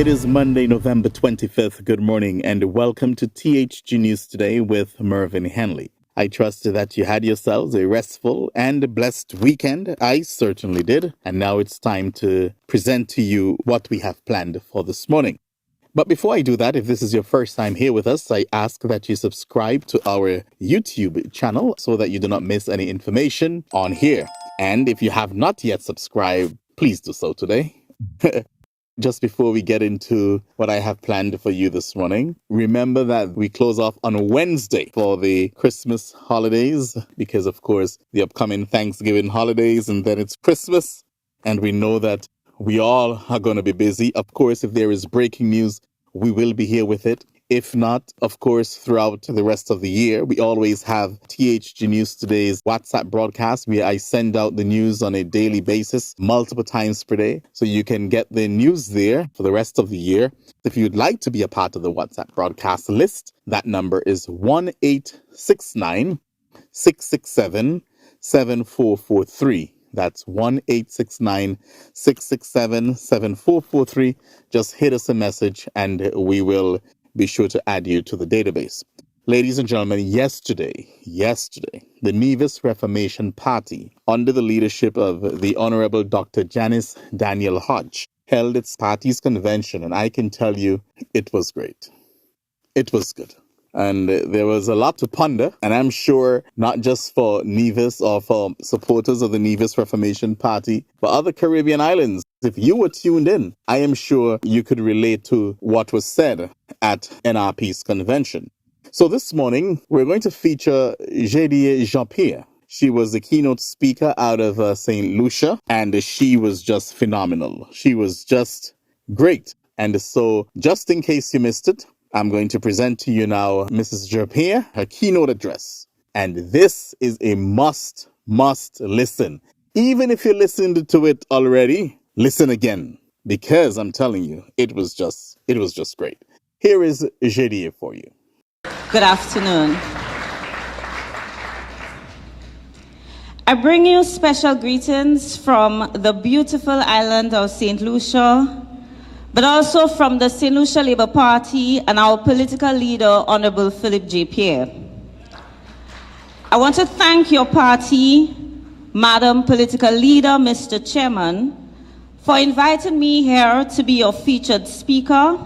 It is Monday, November 25th. Good morning and welcome to THG News Today with Mervin Henley. I trust that you had yourselves a restful and blessed weekend. I certainly did. And now it's time to present to you what we have planned for this morning. But before I do that, if this is your first time here with us, I ask that you subscribe to our YouTube channel so that you do not miss any information on here. And if you have not yet subscribed, please do so today. Just before we get into what I have planned for you this morning, remember that we close off on Wednesday for the Christmas holidays because, of course, the upcoming Thanksgiving holidays and then it's Christmas. And we know that we all are going to be busy. Of course, if there is breaking news, we will be here with it. If not, of course, throughout the rest of the year, we always have THG News Today's WhatsApp broadcast where I send out the news on a daily basis, multiple times per day. So you can get the news there for the rest of the year. If you'd like to be a part of the WhatsApp broadcast list, that number is 1-869-667-7443. That's 1-869-667-7443. Just hit us a message and we will be sure to add you to the database. Ladies and gentlemen, yesterday, the Nevis Reformation Party, under the leadership of the Honorable Dr. Janice Daniel Hodge, held its party's convention, and I can tell you it was great. It was good. And there was a lot to ponder, and I'm sure not just for Nevis or for supporters of the Nevis Reformation Party, but other Caribbean islands. If you were tuned in, I am sure you could relate to what was said at NRP's convention. So this morning, we're going to feature Jadia Jn Pierre. She was the keynote speaker out of St. Lucia, and she was just phenomenal. She was just great. And so, just in case you missed it, I'm going to present to you now Mrs. Jn Pierre, her keynote address. And this is a must listen. Even if you listened to it already, listen again. Because I'm telling you, it was just great. Here is Jadia for you. Good afternoon. I bring you special greetings from the beautiful island of St. Lucia, but also from the St. Lucia Labour Party and our political leader, Honorable Philip J. Pierre. I want to thank your party, Madam Political Leader, Mr. Chairman, for inviting me here to be your featured speaker.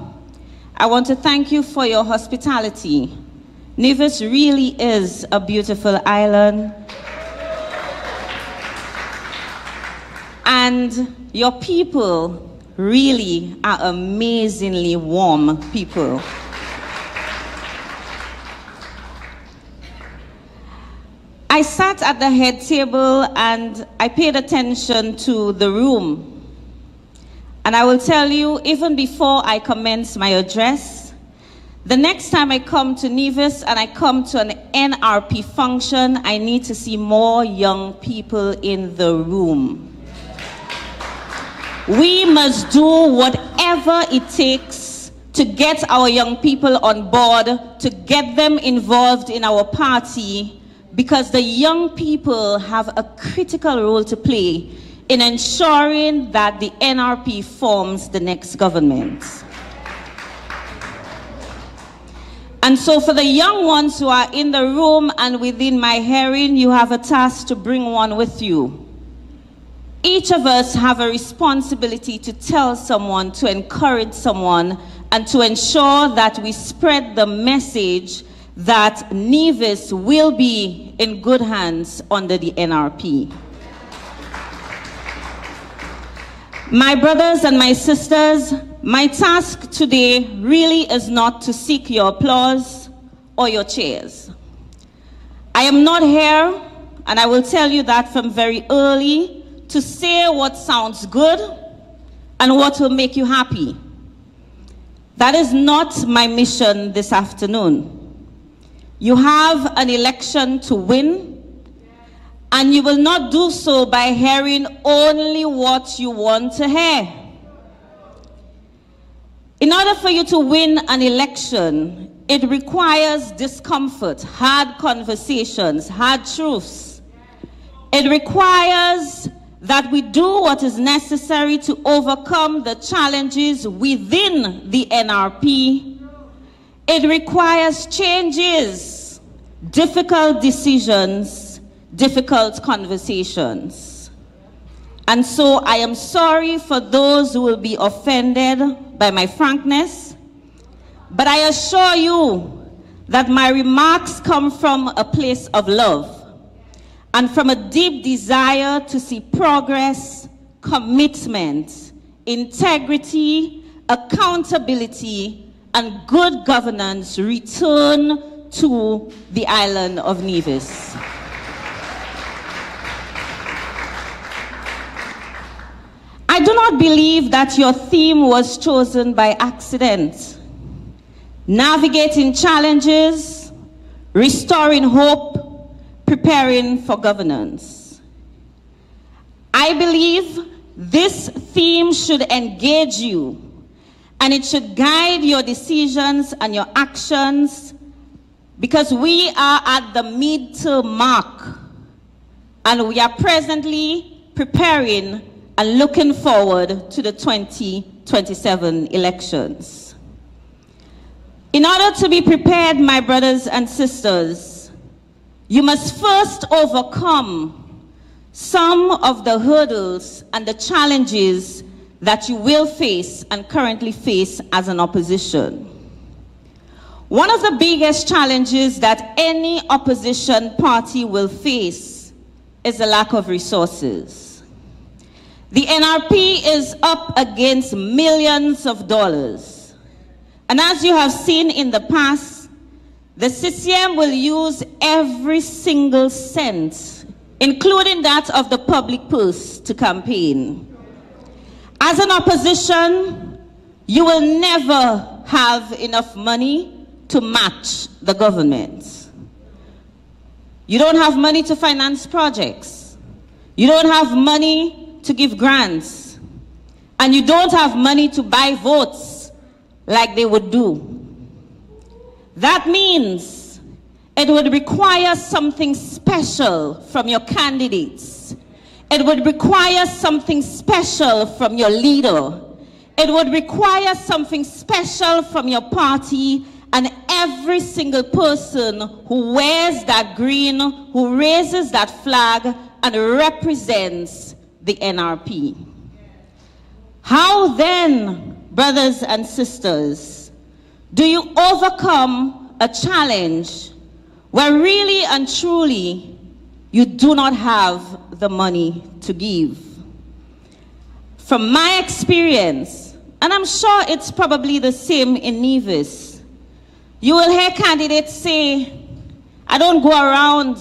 I want to thank you for your hospitality. Nevis really is a beautiful island. And your people really are amazingly warm people. I sat at the head table and I paid attention to the room. And I will tell you, even before I commence my address, the next time I come to Nevis and I come to an NRP function, I need to see more young people in the room. We must do whatever it takes to get our young people on board, to get them involved in our party, because the young people have a critical role to play in ensuring that the NRP forms the next government. And so for the young ones who are in the room and within my hearing, you have a task to bring one with you. Each of us have a responsibility to tell someone, to encourage someone, and to ensure that we spread the message that Nevis will be in good hands under the NRP. My brothers and my sisters, my task today really is not to seek your applause or your cheers. I am not here, and I will tell you that from very early, to say what sounds good and what will make you happy. That is not my mission this afternoon. You have an election to win, and you will not do so by hearing only what you want to hear. In order for you to win an election, it requires discomfort, hard conversations, hard truths. It requires that we do what is necessary to overcome the challenges within the NRP. It requires changes, difficult decisions, difficult conversations. And so I am sorry for those who will be offended by my frankness, but I assure you that my remarks come from a place of love and from a deep desire to see progress, commitment, integrity, accountability, and good governance return to the island of Nevis. I do not believe that your theme was chosen by accident. Navigating challenges, restoring hope, preparing for governance. I believe this theme should engage you, and it should guide your decisions and your actions, because we are at the midterm mark, and we are presently preparing and looking forward to the 2027 elections. In order to be prepared, my brothers and sisters, you must first overcome some of the hurdles and the challenges that you will face and currently face as an opposition. One of the biggest challenges that any opposition party will face is the lack of resources. The NRP is up against millions of dollars. And as you have seen in the past, the CCM will use every single cent, including that of the public purse, to campaign. As an opposition, you will never have enough money to match the government. You don't have money to finance projects. You don't have money to give grants. And you don't have money to buy votes like they would do. That means it would require something special from your candidates. It would require something special from your leader. It would require something special from your party and every single person who wears that green, who raises that flag and represents the NRP. How then, brothers and sisters, do you overcome a challenge where really and truly you do not have the money to give? From my experience, and I'm sure it's probably the same in Nevis, you will hear candidates say, I don't go around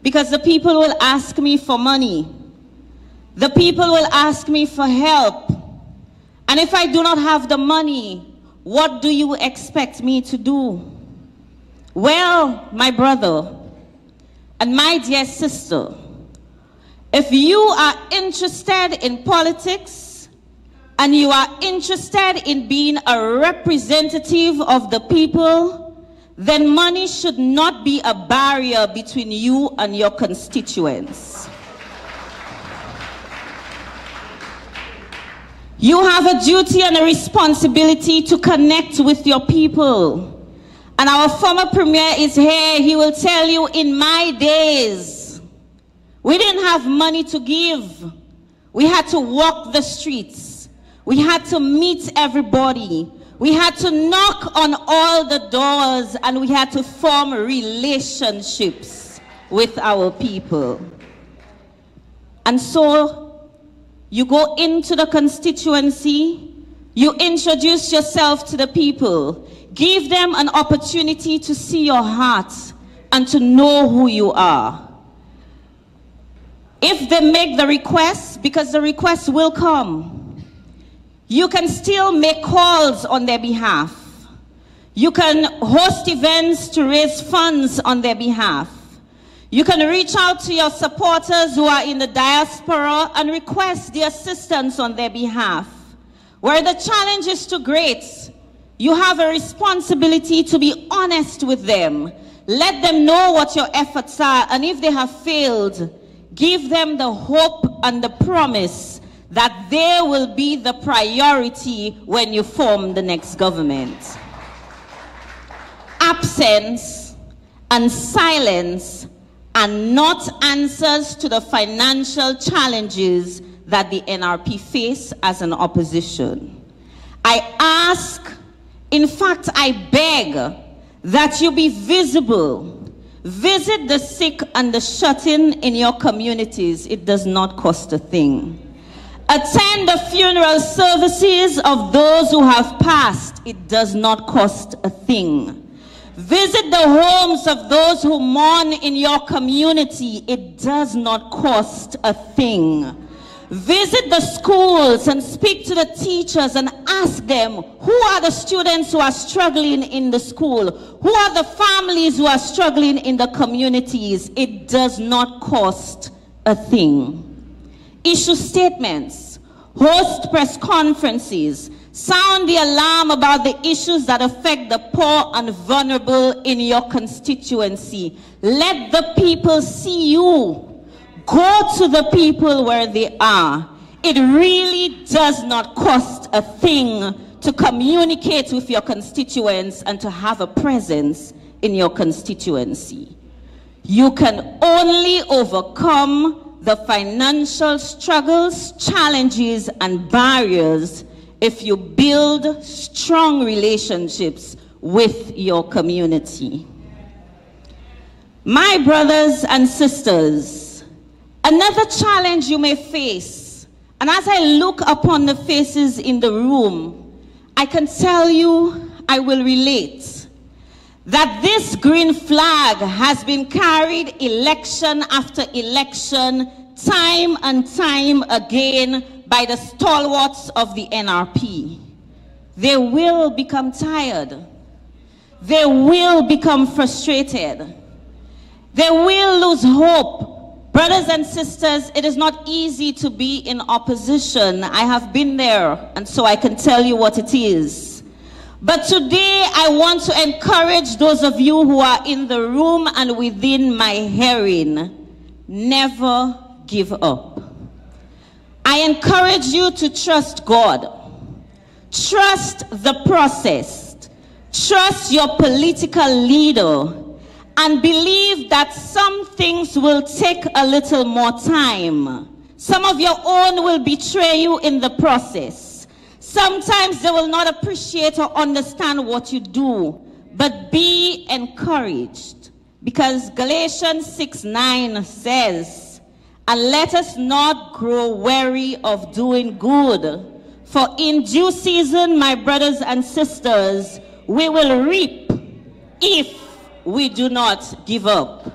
because the people will ask me for money. The people will ask me for help. And if I do not have the money, what do you expect me to do? Well, my brother and my dear sister, if you are interested in politics and you are interested in being a representative of the people, then money should not be a barrier between you and your constituents. You have a duty and a responsibility to connect with your people. And our former premier is here. He will tell you, in my days, we didn't have money to give. We had to walk the streets. We had to meet everybody. We had to knock on all the doors, and we had to form relationships with our people. And so you go into the constituency, you introduce yourself to the people, give them an opportunity to see your heart and to know who you are. If they make the request, because the request will come, you can still make calls on their behalf. You can host events to raise funds on their behalf. You can reach out to your supporters who are in the diaspora and request the assistance on their behalf. Where the challenge is too great, you have a responsibility to be honest with them. Let them know what your efforts are, and if they have failed, give them the hope hope and the promise that they will be the priority when you form the next government. Absence and silence are not answers to the financial challenges that the NRP face as an opposition. I ask, in fact, I beg that you be visible. Visit the sick and the shut-in your communities. It does not cost a thing. Attend the funeral services of those who have passed. It does not cost a thing. Visit the homes of those who mourn in your community. It does not cost a thing. Visit the schools and speak to the teachers and ask them, who are the students who are struggling in the school? Who are the families who are struggling in the communities? It does not cost a thing. Issue statements, host press conferences, sound the alarm about the issues that affect the poor and vulnerable in your constituency. Let the people see you. Go to the people where they are. It really does not cost a thing to communicate with your constituents and to have a presence in your constituency. You can only overcome the financial struggles, challenges, and barriers if you build strong relationships with your community. My brothers and sisters, another challenge you may face, and as I look upon the faces in the room, I can tell you, I will relate, that this green flag has been carried election after election, time and time again, by the stalwarts of the NRP. They will become tired. They will become frustrated. They will lose hope. Brothers and sisters, it is not easy to be in opposition. I have been there, and so I can tell you what it is. But today, I want to encourage those of you who are in the room and within my hearing, never give up. I encourage you to trust God. Trust the process. Trust your political leader. And believe that some things will take a little more time. Some of your own will betray you in the process. Sometimes they will not appreciate or understand what you do. But be encouraged. Because Galatians 6:9 says, and let us not grow weary of doing good. For in due season, my brothers and sisters, we will reap if we do not give up.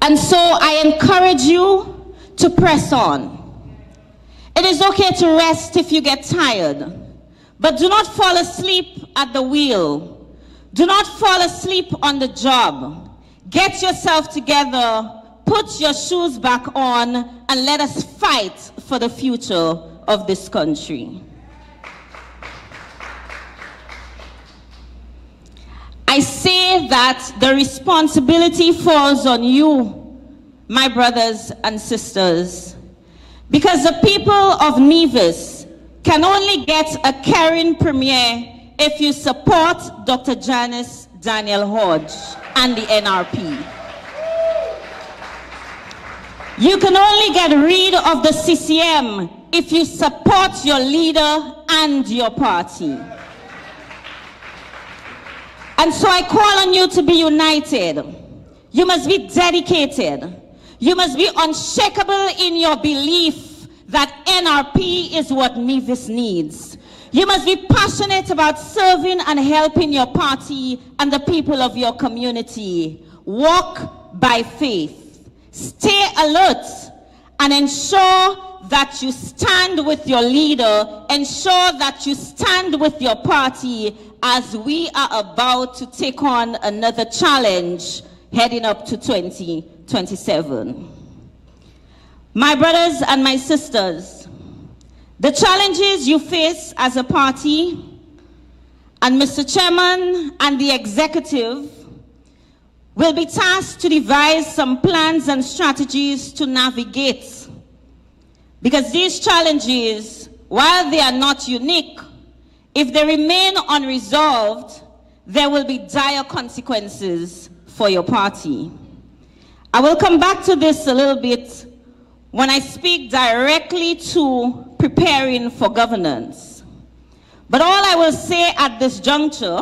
And so I encourage you to press on. It is okay to rest if you get tired, but do not fall asleep at the wheel. Do not fall asleep on the job. Get yourself together, put your shoes back on, and let us fight for the future of this country. I say that the responsibility falls on you, my brothers and sisters, because the people of Nevis can only get a caring premier if you support Dr. Janice Daniel Hodge and the NRP. You can only get rid of the CCM if you support your leader and your party. And so I call on you to be united. You must be dedicated. You must be unshakable in your belief that NRP is what Nevis needs. You must be passionate about serving and helping your party and the people of your community. Walk by faith. Stay alert and ensure that you stand with your leader. Ensure that you stand with your party as we are about to take on another challenge heading up to 2027. My brothers and my sisters, the challenges you face as a party, and Mr. Chairman and the executive, will be tasked to devise some plans and strategies to navigate. Because these challenges, while they are not unique, if they remain unresolved, there will be dire consequences for your party. I will come back to this a little bit when I speak directly to preparing for governance. But all I will say at this juncture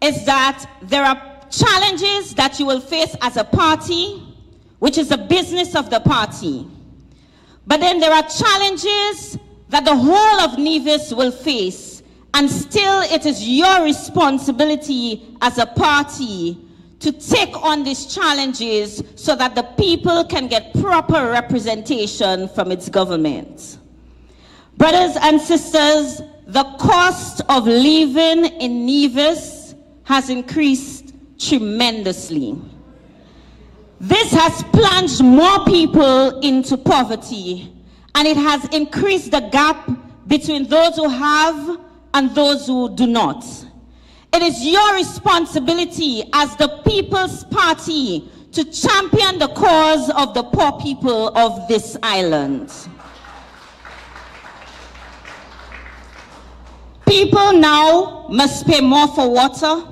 is that there are challenges that you will face as a party, which is the business of the party. But then there are challenges that the whole of Nevis will face, and still it is your responsibility as a party to take on these challenges so that the people can get proper representation from its government. Brothers and sisters, the cost of living in Nevis has increased tremendously. This has plunged more people into poverty, and it has increased the gap between those who have and those who do not. It is your responsibility as the People's Party to champion the cause of the poor people of this island. People now must pay more for water,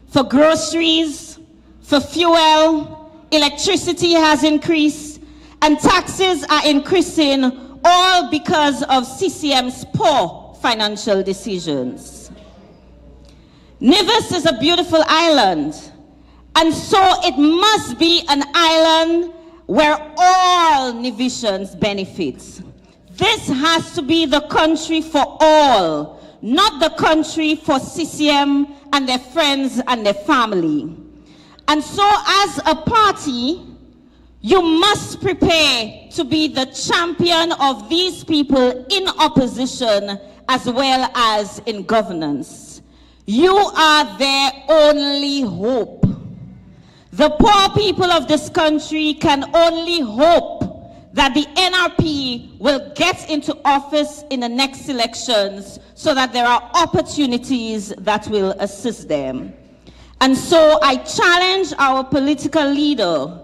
for groceries, for fuel. Electricity has increased, and taxes are increasing, all because of CCM's poor financial decisions. Nevis is a beautiful island, and so it must be an island where all Nevisians benefit. This has to be the country for all, not the country for CCM and their friends and their family. And so as a party, you must prepare to be the champion of these people in opposition as well as in governance. You are their only hope. The poor people of this country can only hope that the NRP will get into office in the next elections so that there are opportunities that will assist them. And so I challenge our political leader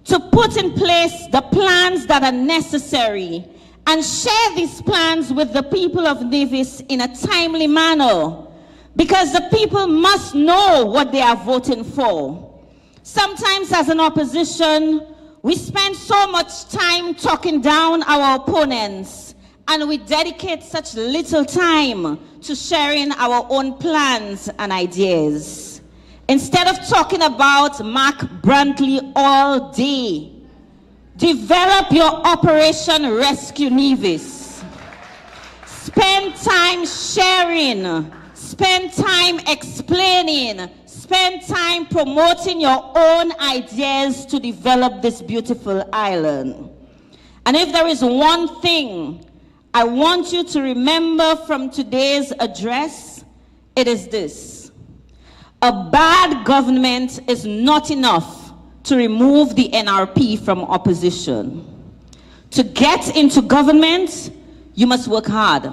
to put in place the plans that are necessary and share these plans with the people of Nevis in a timely manner, because the people must know what they are voting for. Sometimes as an opposition, we spend so much time talking down our opponents, and we dedicate such little time to sharing our own plans and ideas. Instead of talking about Mark Brantley all day, develop your Operation Rescue Nevis. Spend time sharing, spend time explaining, spend time promoting your own ideas to develop this beautiful island. And if there is one thing I want you to remember from today's address, it is this: a bad government is not enough to remove the NRP from opposition. To get into government, you must work hard.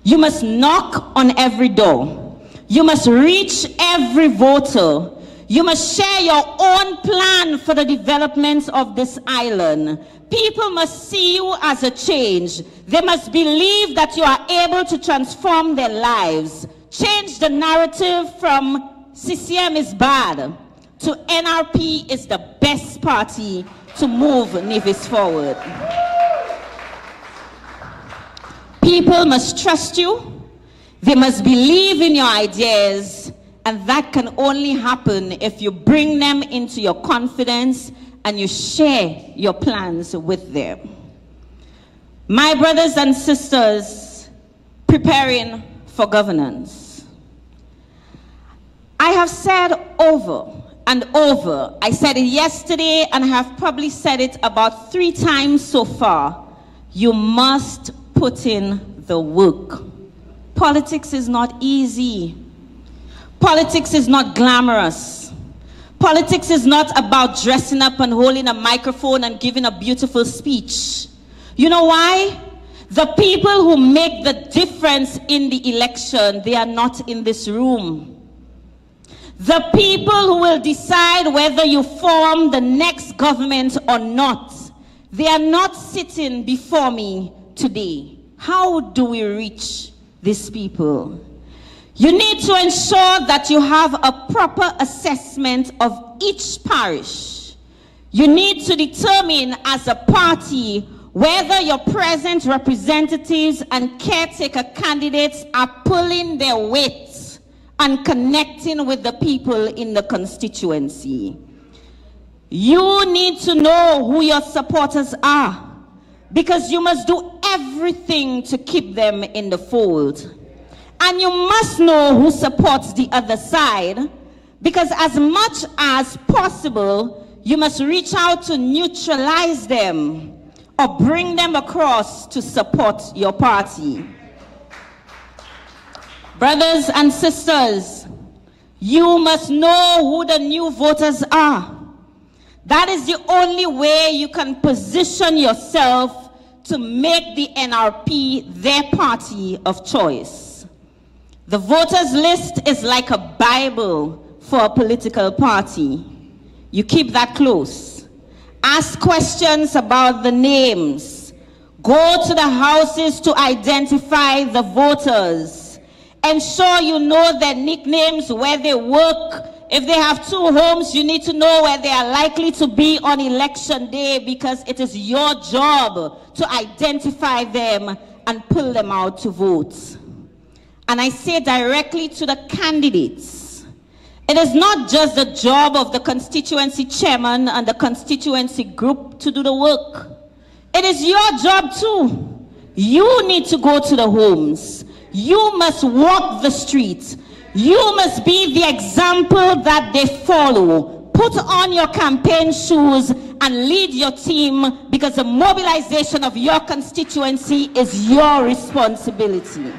You must knock on every door. You must reach every voter. You must share your own plan for the development of this island. People must see you as a change. They must believe that you are able to transform their lives. Change the narrative from CCM is bad to NRP is the best party to move Nevis forward. People must trust you. They must believe in your ideas, and that can only happen if you bring them into your confidence and you share your plans with them. My brothers and sisters, preparing for governance. I have said over and over, I said it yesterday and I have probably said it about 3 times so far, you must put in the work. Politics is not easy. Politics is not glamorous. Politics is not about dressing up and holding a microphone and giving a beautiful speech. You know why? The people who make the difference in the election, they are not in this room. The people who will decide whether you form the next government or not, they are not sitting before me today. How do we reach these people? You need to ensure that you have a proper assessment of each parish. You need to determine as a party whether your present representatives and caretaker candidates are pulling their weight and connecting with the people in the constituency. You need to know who your supporters are, because you must do everything to keep them in the fold. And you must know who supports the other side, because as much as possible, you must reach out to neutralize them or bring them across to support your party. Brothers and sisters, you must know who the new voters are. That is the only way you can position yourself to make the NRP their party of choice. The voters list is like a Bible for a political party. You keep that close. Ask questions about the names. Go to the houses to identify the voters. Ensure you know their nicknames, where they work. If they have 2 homes, you need to know where they are likely to be on election day, because it is your job to identify them and pull them out to vote. And I say directly to the candidates, it is not just the job of the constituency chairman and the constituency group to do the work. It is your job too. You need to go to the homes. You must walk the streets. You must be the example that they follow. Put on your campaign shoes and lead your team, because the mobilization of your constituency is your responsibility.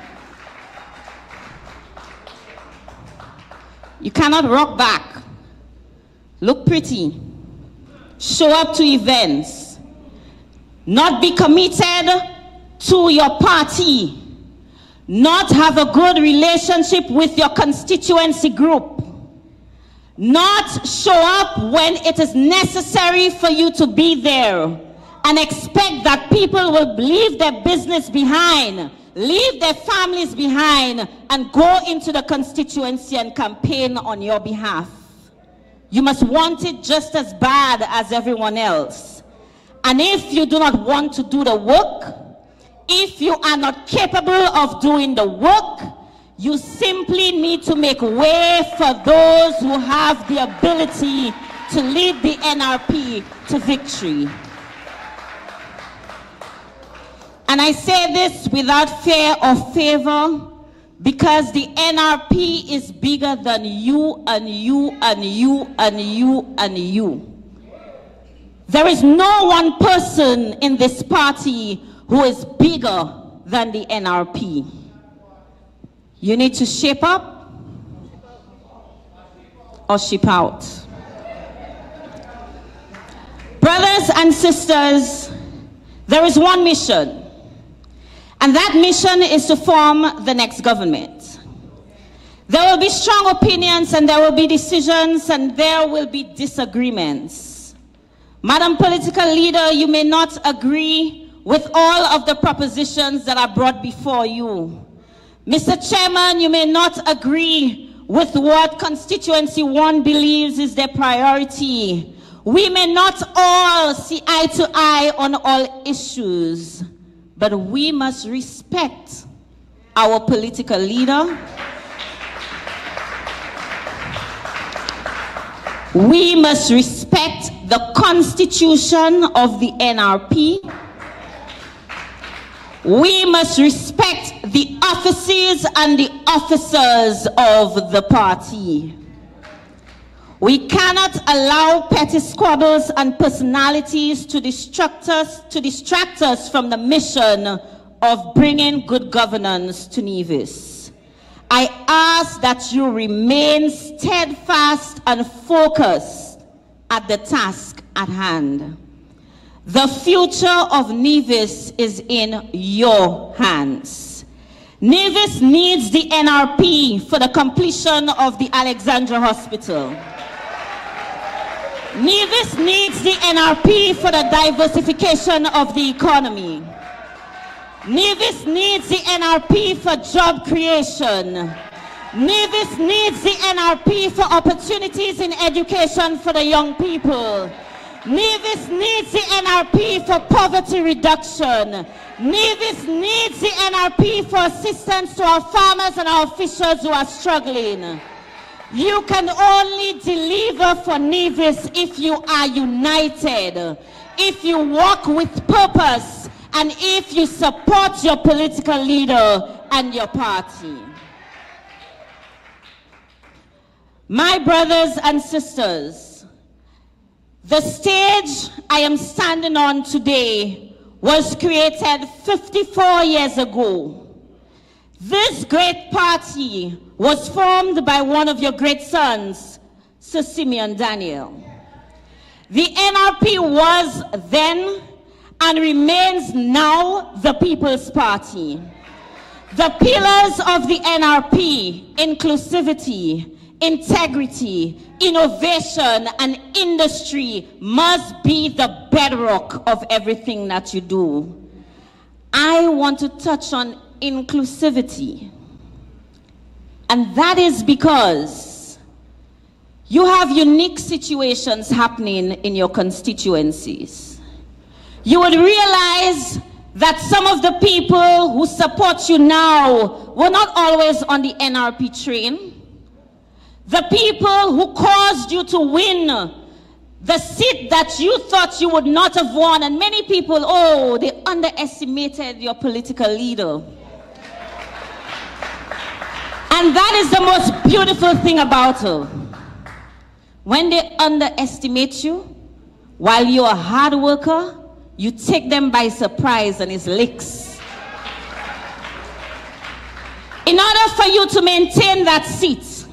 You cannot rock back, look pretty, show up to events, not be committed to your party, not have a good relationship with your constituency group, not show up when it is necessary for you to be there, and expect that people will leave their business behind, leave their families behind, and go into the constituency and campaign on your behalf. You must want it just as bad as everyone else. And if you do not want to do the work, if you are not capable of doing the work, you simply need to make way for those who have the ability to lead the NRP to victory. And I say this without fear or favor, because the NRP is bigger than you and you and you and you and you. There is no one person in this party who is bigger than the NRP. You need to shape up or ship out. Brothers and sisters, there is one mission. And that mission is to form the next government. There will be strong opinions, and there will be decisions, and there will be disagreements. Madam Political Leader, you may not agree with all of the propositions that are brought before you. Mr. Chairman, you may not agree with what Constituency 1 believes is their priority. We may not all see eye to eye on all issues, but we must respect our political leader. We must respect the Constitution of the NRP. We must respect the offices and the officers of the party. We cannot allow petty squabbles and personalities to distract us from the mission of bringing good governance to Nevis. I ask that you remain steadfast and focused at the task at hand. The future of Nevis is in your hands. Nevis needs the NRP for the completion of the Alexandra Hospital. Nevis needs the NRP for the diversification of the economy. Nevis needs the NRP for job creation. Nevis needs the NRP for opportunities in education for the young people. Nevis needs the NRP for poverty reduction. Nevis needs the NRP for assistance to our farmers and our fishers who are struggling. You can only deliver for Nevis if you are united, if you walk with purpose, and if you support your political leader and your party. My brothers and sisters, the stage I am standing on today was created 54 years ago. This great party was formed by one of your great sons, Sir Simeon Daniel. The NRP was then and remains now the People's Party. The pillars of the NRP, inclusivity, integrity, innovation, and industry must be the bedrock of everything that you do. I want to touch on inclusivity. And that is because you have unique situations happening in your constituencies. You would realize that some of the people who support you now were not always on the NRP train. The people who caused you to win the seat that you thought you would not have won, and many people, oh, they underestimated your political leader. And that is the most beautiful thing about her. When they underestimate you, while you're a hard worker, you take them by surprise and it's licks. In order for you to maintain that seat,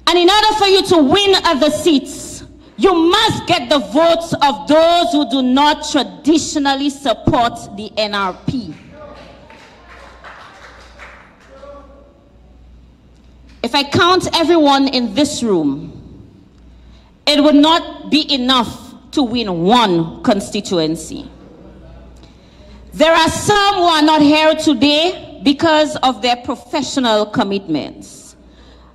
and in order for you to win other seats, you must get the votes of those who do not traditionally support the NRP. If I count everyone in this room, it would not be enough to win one constituency. There are some who are not here today because of their professional commitments.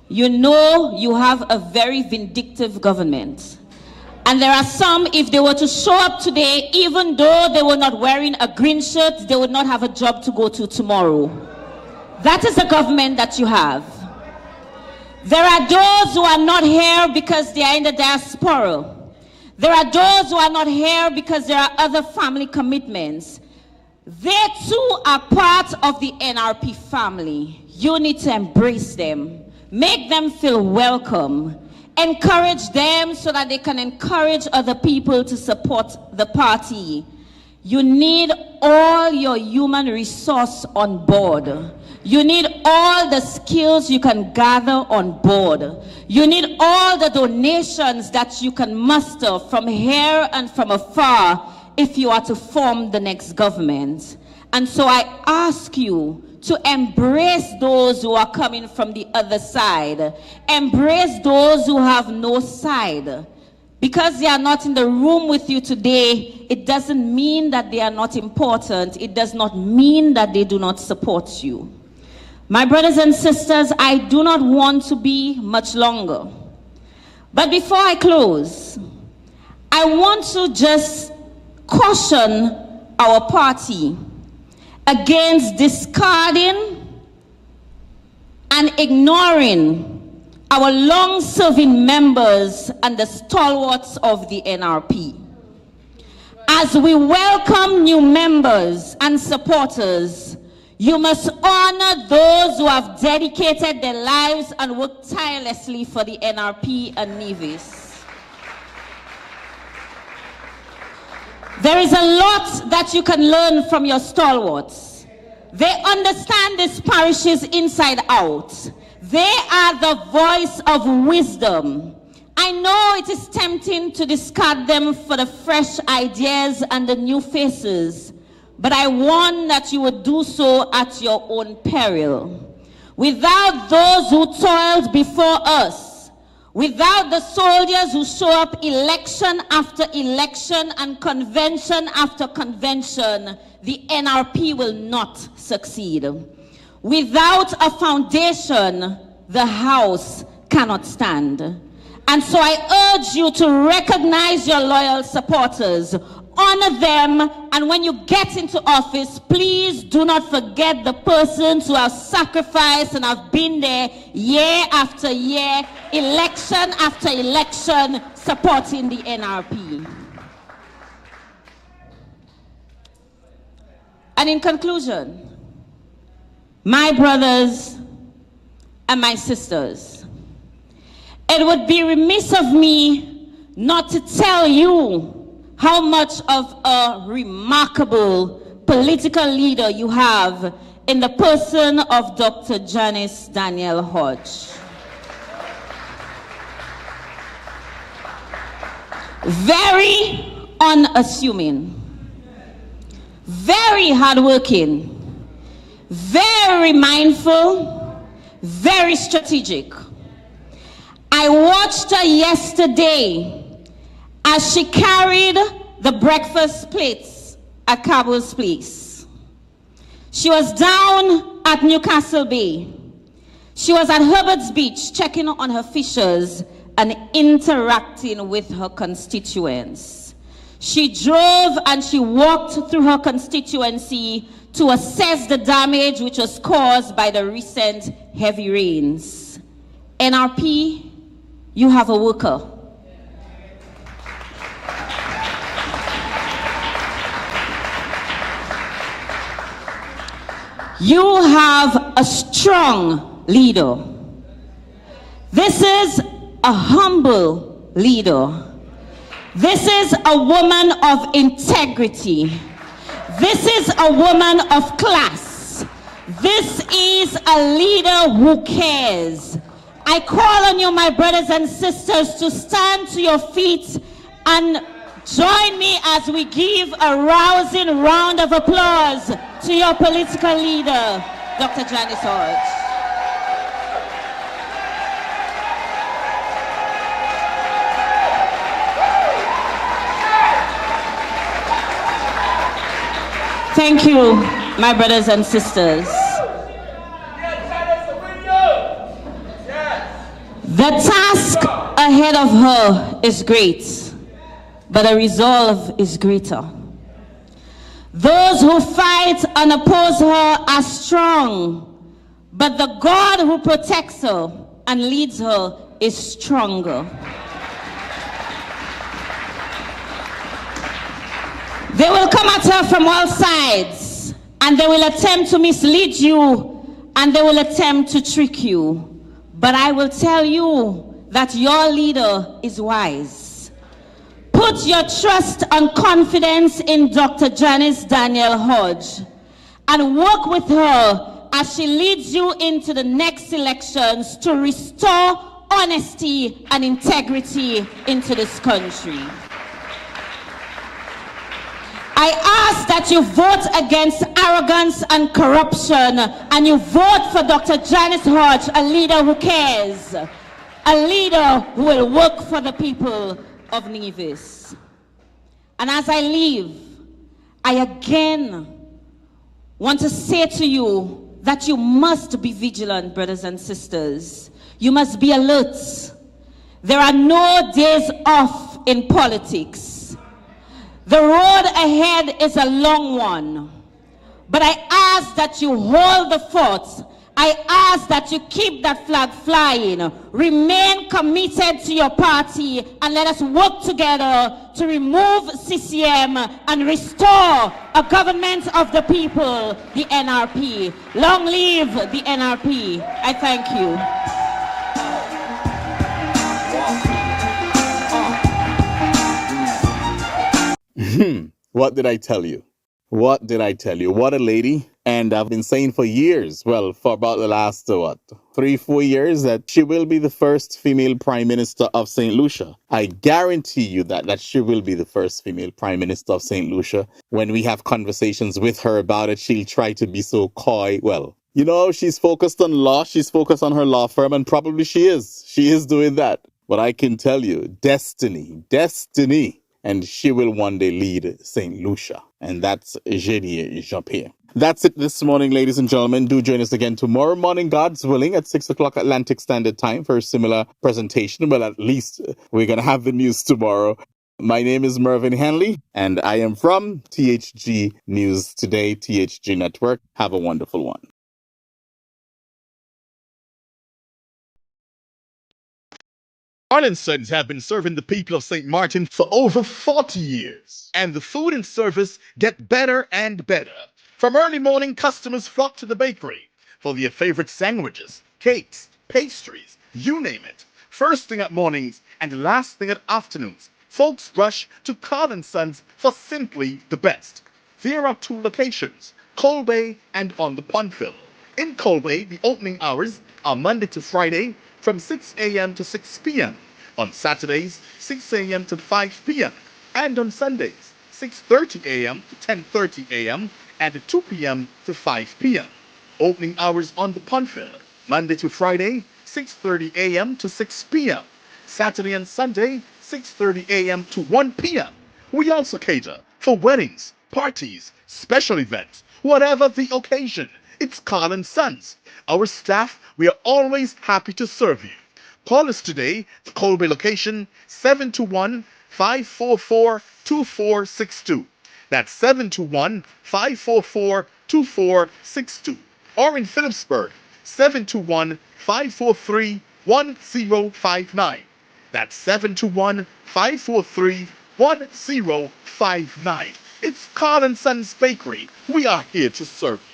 You know you have a very vindictive government. And there are some, if they were to show up today, even though they were not wearing a green shirt, they would not have a job to go to tomorrow. That is the government that you have. There are those who are not here because they are in the diaspora. There are those who are not here because there are other family commitments. They too are part of the NRP family. You need to embrace them. Make them feel welcome. Encourage them so that they can encourage other people to support the party. You need all your human resource on board. You need all the skills you can gather on board. You need all the donations that you can muster from here and from afar if you are to form the next government. And so I ask you to embrace those who are coming from the other side. Embrace those who have no side. Because they are not in the room with you today, it doesn't mean that they are not important. It does not mean that they do not support you. My brothers and sisters, I do not want to be much longer. But before I close, I want to just caution our party against discarding and ignoring our long-serving members and the stalwarts of the NRP. As we welcome new members and supporters, you must honor those who have dedicated their lives and worked tirelessly for the NRP and Nevis. There is a lot that you can learn from your stalwarts. They understand these parishes inside out. They are the voice of wisdom. I know it is tempting to discard them for the fresh ideas and the new faces, but I warn that you would do so at your own peril. Without those who toiled before us, without the soldiers who show up election after election and convention after convention, the NRP will not succeed. Without a foundation, the house cannot stand. And so I urge you to recognize your loyal supporters, honor them, and when you get into office, please do not forget the persons who have sacrificed and have been there year after year, election after election, supporting the NRP. And in conclusion, my brothers and my sisters, it would be remiss of me not to tell you how much of a remarkable political leader you have in the person of Dr. Janice Daniel Hodge. Very unassuming, very hardworking, very mindful, very strategic. I watched her yesterday as she carried the breakfast plates at Cabell's Place. She was down at Newcastle Bay. She was at Herbert's Beach checking on her fishers and interacting with her constituents. She drove and she walked through her constituency to assess the damage which was caused by the recent heavy rains. NRP, you have a worker. You have a strong leader. This is a humble leader. This is a woman of integrity. This is a woman of class. This is a leader who cares. I call on you, my brothers and sisters, to stand to your feet and join me as we give a rousing round of applause to your political leader, Dr. Janice Hodge. Thank you, my brothers and sisters. The task ahead of her is great, but the resolve is greater. Those who fight and oppose her are strong, but the God who protects her and leads her is stronger. They will come at her from all sides, and they will attempt to mislead you, and they will attempt to trick you. But I will tell you that your leader is wise. Put your trust and confidence in Dr. Janice Daniel Hodge and work with her as she leads you into the next elections to restore honesty and integrity into this country. I ask that you vote against arrogance and corruption, and you vote for Dr. Janice Hodge, a leader who cares, a leader who will work for the people of Nevis. And as I leave, I again want to say to you that you must be vigilant, brothers and sisters. You must be alert. There are no days off in politics. The road ahead is a long one, but I ask that you hold the fort. I ask that you keep that flag flying. Remain committed to your party, and let us work together to remove CCM and restore a government of the people, the NRP. Long live the NRP. I thank you. What did I tell you? What did I tell you? What a lady. And I've been saying for years, well, for about the last, 3-4 years, that she will be the first female prime minister of St. Lucia. I guarantee you that she will be the first female prime minister of St. Lucia. When we have conversations with her about it, she'll try to be so coy. Well, she's focused on law. She's focused on her law firm, and probably she is. She is doing that. But I can tell you, destiny. And she will one day lead St. Lucia. And that's Jadia Jn Pierre. That's it this morning, ladies and gentlemen. Do join us again tomorrow morning, God's willing, at 6 o'clock Atlantic Standard Time for a similar presentation. Well, at least we're going to have the news tomorrow. My name is Mervin Hanley, and I am from THG News Today, THG Network. Have a wonderful one. Sons have been serving the people of St. Martin for over 40 years. And the food and service get better and better. From early morning, customers flock to the bakery for their favorite sandwiches, cakes, pastries, you name it. First thing at mornings and last thing at afternoons, folks rush to Carl & Sons for simply the best. There are 2 locations, Colbay and on the Pondville. In Colbay, the opening hours are Monday to Friday from 6 a.m. to 6 p.m. On Saturdays, 6 a.m. to 5 p.m. And on Sundays, 6:30 a.m. to 10:30 a.m. and 2 p.m. to 5 p.m. Opening hours on the Pondville, Monday to Friday, 6:30 a.m. to 6 p.m. Saturday and Sunday, 6:30 a.m. to 1 p.m. We also cater for weddings, parties, special events, whatever the occasion. It's Carl & Sons. Our staff, we are always happy to serve you. Call us today, the Colbay location, 721-544-2462. That's 721-544-2462. Or in Phillipsburg, 721-543-1059. That's 721-543-1059. It's Carl & Sons Bakery. We are here to serve you.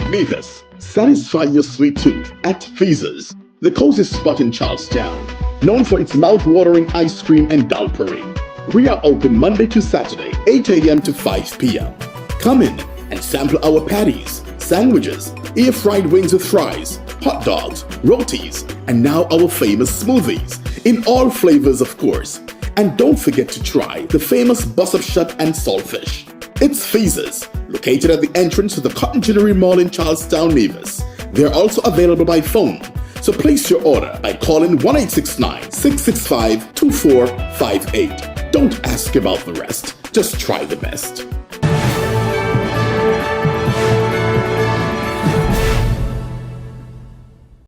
Nevis, satisfy your sweet tooth at Feaser's, the cozy spot in Charlestown, known for its mouth-watering ice cream and dal parade. We are open Monday to Saturday, 8 a.m. to 5 p.m. Come in and sample our patties, sandwiches, air-fried wings with fries, hot dogs, rotis, and now our famous smoothies, in all flavors of course. And don't forget to try the famous bus-up shut and saltfish. It's Feaser's, located at the entrance to the Cotton Jewelry Mall in Charlestown, Nevis. They're also available by phone, so place your order by calling 1-869-665-2458. Don't ask about the rest, just try the best.